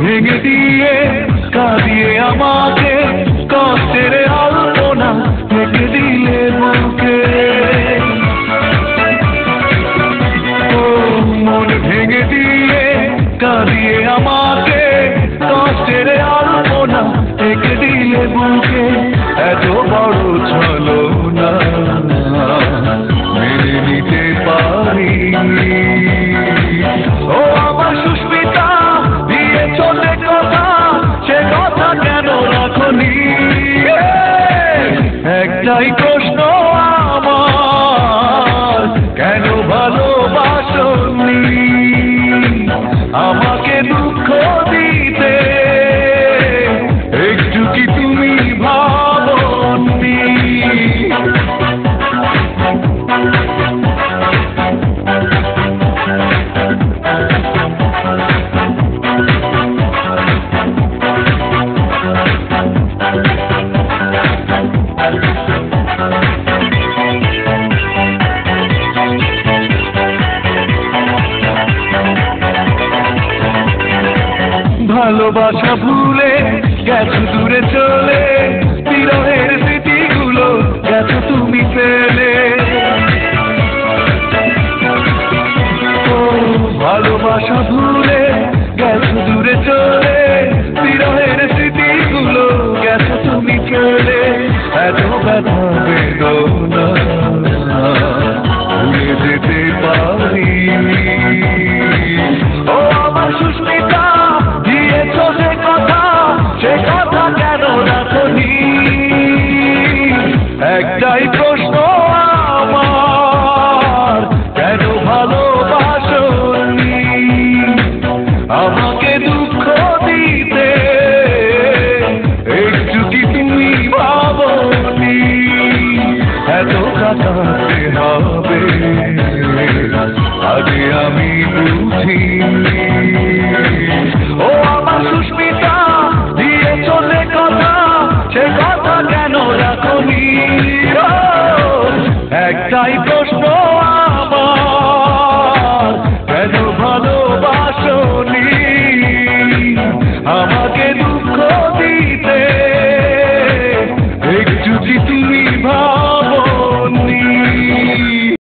ভেঙে দিয়ে কাঁদিয়ে আমাকে কষ্টের আলপনা থেকে দিলে বুকে। ও মন ভেঙে দিয়ে কাঁদিয়ে আমাকে কষ্টের আলপনা থেকে দিলে বুকে। এত বড় ছলনা মেনে নিতে পারিনি। ও আমার সুস্মিতা দিয়েছ যে কথা, সে কথা কেন রাখনি? একটাই প্রশ্ন আমার, কেন ভালোবাসনি? আমাকে দুঃখ দিতে একটু কি তুমি ভাবনি? ভালোবাসা ভুলে গেছো দূরে চলে, বিরহের স্মৃতিগুলো গেছো তুমি ফেলে। ও ভালোবাসা ভুলে গেছো দূরে চলে, বিরহের স্মৃতিগুলো গেছো তুমি ফেলে। এত ব্যথা বেদনা ভুলে যেতে পারিনি। ও আমার সুস্মিতা দিয়েছ যে কথা, সে কথা কেন রাখনি? একটাই প্রশ্ন আমার, কেন ভালোবাসনি? আমাকে দুঃখ দিতে একটু কি তুমি ভাবনি? এত কাটাতে হবে আগে আমি বুঝিনি। ও আমার সুস্মিতা দিয়েছ যে কথা, সে কথা কেন রাখনি? একটাই